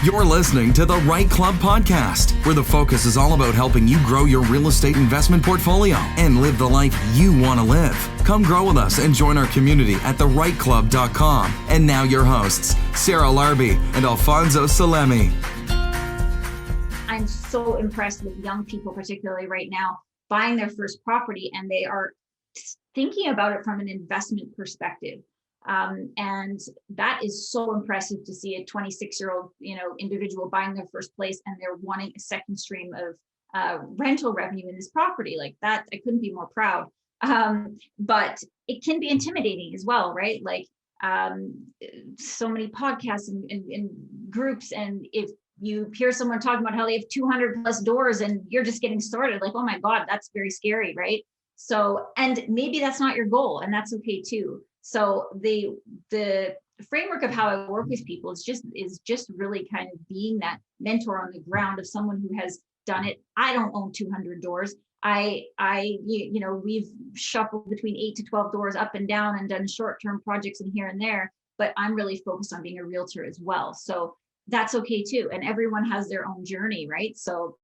You're listening to the REITE Club podcast, where the focus is all about helping you grow your real estate investment portfolio and live the life you want to live. Come grow with us and join our community at thereiteclub.com. And now your hosts, Sarah Larby and Alfonso Salemi. I'm so impressed with young people, particularly right now, buying their first property, and they are thinking about it from an investment perspective. And that is so impressive to see a 26-year-old, individual buying their first place, and they're wanting a second stream of rental revenue in this property. Like that, I couldn't be more proud. But it can be intimidating as well, right? Like so many podcasts and groups, and if you hear someone talking about how they have 200 plus doors and you're just getting started, like, oh my God, that's very scary, right? So, and maybe that's not your goal, and that's okay too. So the framework of how I work with people is just really kind of being that mentor on the ground of someone who has done it. I don't own 200 doors. We've shuffled between 8 to 12 doors up and down and done short-term projects and here and there, but I'm really focused on being a realtor as well. So that's okay too. And everyone has their own journey, right? So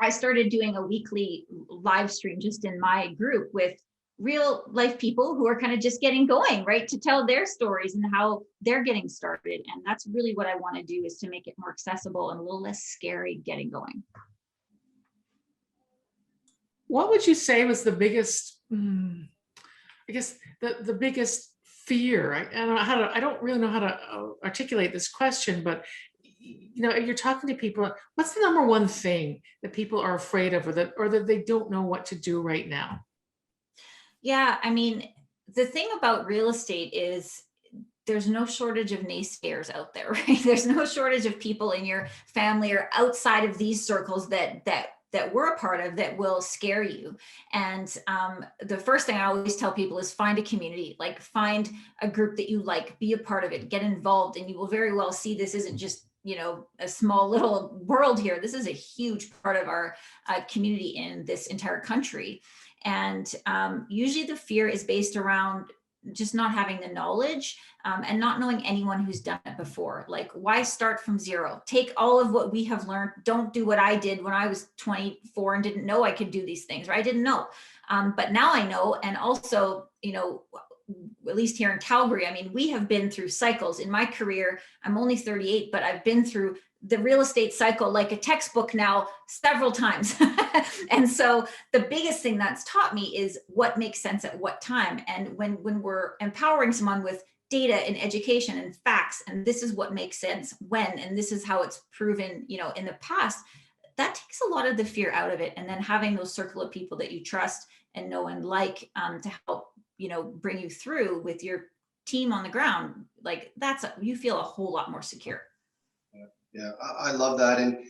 I started doing a weekly live stream just in my group with real life people who are kind of just getting going, right, to tell their stories and how they're getting started. And that's really what I want to do, is to make it more accessible and a little less scary getting going. What would you say was the biggest, the biggest fear? I don't really know how to articulate this question, but you're talking to people, what's the number one thing that people are afraid of, or that they don't know what to do right now? Yeah, I mean, the thing about real estate is there's no shortage of naysayers out there, right? There's no shortage of people in your family or outside of these circles that we're a part of that will scare you. And the first thing I always tell people is find a community, like find a group that you like, be a part of it, get involved, and you will very well see this isn't just a small little world here. This is a huge part of our community in this entire country. And usually the fear is based around just not having the knowledge and not knowing anyone who's done it before. Like, why start from zero? Take all of what we have learned. Don't do what I did when I was 24 and didn't know I could do these things, right? I didn't know. But now I know. And also, at least here in Calgary, I mean, we have been through cycles. In my career, I'm only 38, but I've been through the real estate cycle like a textbook now several times. And so the biggest thing that's taught me is what makes sense at what time. And when we're empowering someone with data and education and facts, and this is what makes sense when, and this is how it's proven, in the past, that takes a lot of the fear out of it. And then having those circle of people that you trust and know and like to help, bring you through with your team on the ground, like you feel a whole lot more secure. Yeah, I love that. And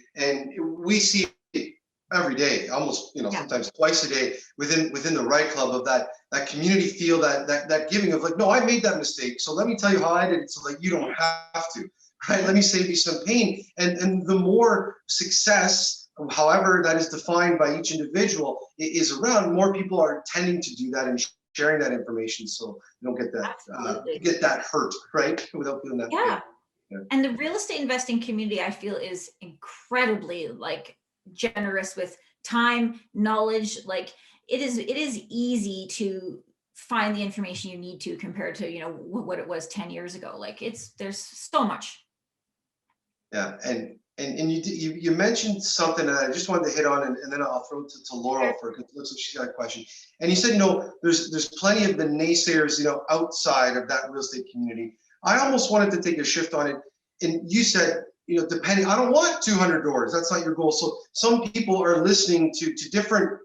we see it every day, almost, sometimes twice a day within the REITE Club, of that community feel, that giving of like, no, I made that mistake, so let me tell you how I did it, so that you don't have to, right? Let me save you some pain. And the more success, however that is defined by each individual, is around, more people are tending to do that and sharing that information, so you don't get that hurt, right? Without feeling that pain. Yeah. And the real estate investing community, I feel, is incredibly generous with time, knowledge. Like it is easy to find the information you need to, compared to, what it was 10 years ago. Like there's so much. Yeah. And you mentioned something that I just wanted to hit on, and then I'll throw it to Laurel because it looks like she's got a question. And you said, there's plenty of the naysayers, outside of that real estate community. I almost wanted to take a shift on it. And you said, depending, I don't want 200 doors. That's not your goal. So some people are listening to different,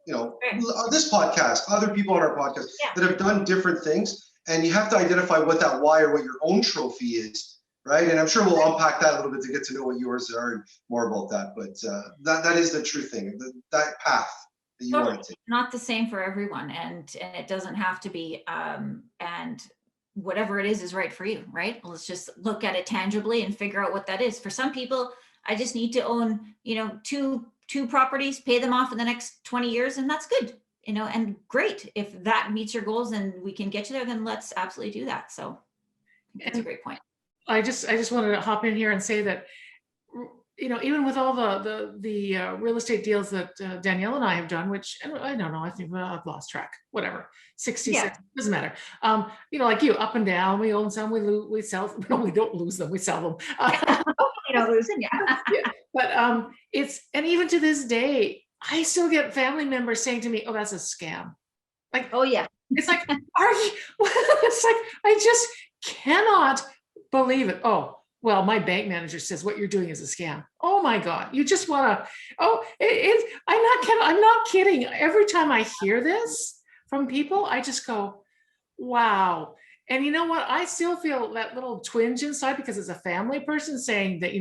this podcast, other people on our podcast that have done different things. And you have to identify what that why, or what your own trophy is, right? And I'm sure we'll unpack that a little bit to get to know what yours are and more about that. But that is the true thing, that path that you want to take. Not the same for everyone. And it doesn't have to be. And whatever it is right for you, right? Let's just look at it tangibly and figure out what that is. For some people, I just need to own, two properties, pay them off in the next 20 years, and that's good, and great. If that meets your goals and we can get you there, then let's absolutely do that. So that's a great point. I just wanted to hop in here and say that even with all the real estate deals that Danielle and I have done, which I don't know, I think I've lost track, whatever, 66, Yeah. doesn't matter. Like you, up and down, we own some, we sell, no, we don't lose them, we sell them. Losing, yeah. Yeah, but and even to this day, I still get family members saying to me, "Oh, that's a scam." Like, Oh yeah. it's like, are you? It's like, I just cannot believe it. Oh, well, my bank manager says what you're doing is a scam. Oh my God, you just want to? Oh, I'm not kidding. Every time I hear this from people, I just go, wow. And you know what? I still feel that little twinge inside because it's a family person saying that,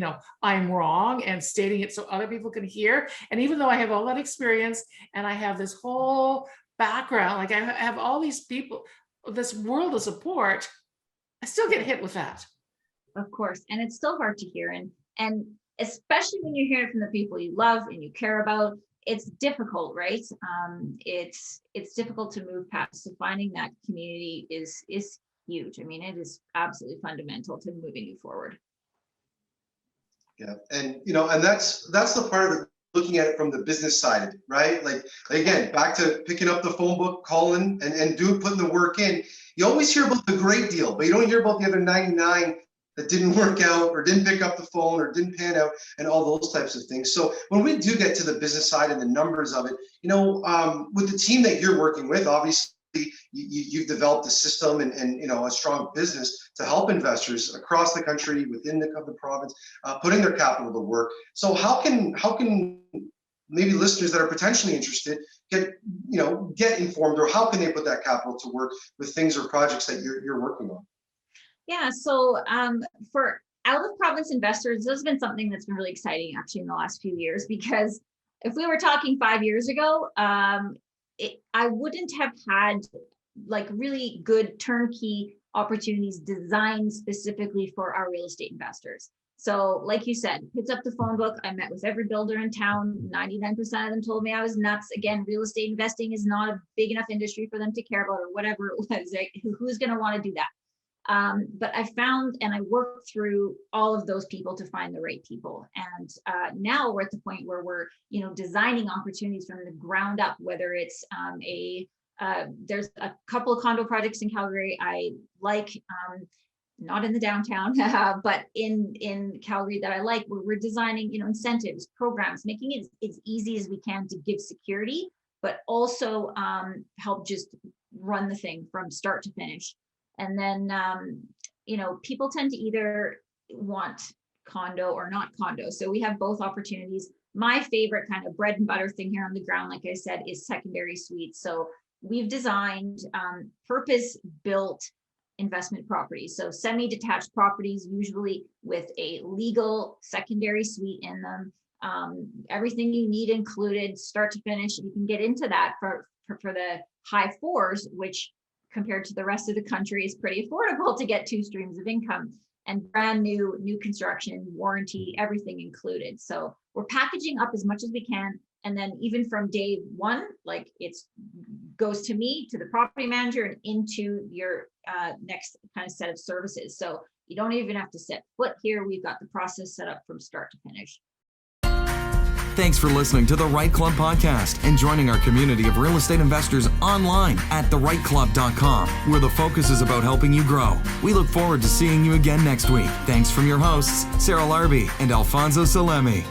I'm wrong and stating it so other people can hear. And even though I have all that experience and I have this whole background, like I have all these people, this world of support, I still get hit with that. Of course. And it's still hard to hear. And especially when you hear it from the people you love and you care about, it's difficult, right? It's difficult to move past. So finding that community is huge. I mean, it is absolutely fundamental to moving you forward. Yeah, and and that's the part of it, looking at it from the business side, right? Like again, back to picking up the phone book, calling and putting the work in. You always hear about the great deal, but you don't hear about the other 99 that didn't work out or didn't pick up the phone or didn't pan out and all those types of things. So when we do get to the business side and the numbers of it, with the team that you're working with, obviously you've developed a system and a strong business to help investors across the country, within the province, putting their capital to work. So how can maybe listeners that are potentially interested get informed, or how can they put that capital to work with things or projects that you're working on? Yeah, so for out of province investors, this has been something that's been really exciting actually in the last few years, because if we were talking 5 years ago, I wouldn't have had like really good turnkey opportunities designed specifically for our real estate investors. So like you said, picked up the phone book. I met with every builder in town. 99% of them told me I was nuts. Again, real estate investing is not a big enough industry for them to care about, or whatever it was. Like, who's going to want to do that? But I found and I worked through all of those people to find the right people. And now we're at the point where we're, designing opportunities from the ground up, whether it's there's a couple of condo projects in Calgary I like, not in the downtown, but in Calgary that I like, where we're designing, incentives, programs, making it as easy as we can to give security, but also help just run the thing from start to finish. And then, people tend to either want condo or not condo. So we have both opportunities. My favorite kind of bread and butter thing here on the ground, like I said, is secondary suites. So we've designed purpose-built investment properties. So semi-detached properties, usually with a legal secondary suite in them. Everything you need included, start to finish. You can get into that for the high fours, which compared to the rest of the country is pretty affordable to get 2 streams of income, and brand new construction, warranty, everything included. So we're packaging up as much as we can. And then even from day one, like goes to me, to the property manager, and into your next kind of set of services. So you don't even have to set foot here. We've got the process set up from start to finish. Thanks for listening to the REITE Club podcast and joining our community of real estate investors online at thereiteclub.com, where the focus is about helping you grow. We look forward to seeing you again next week. Thanks from your hosts, Sarah Larby and Alfonso Salemi.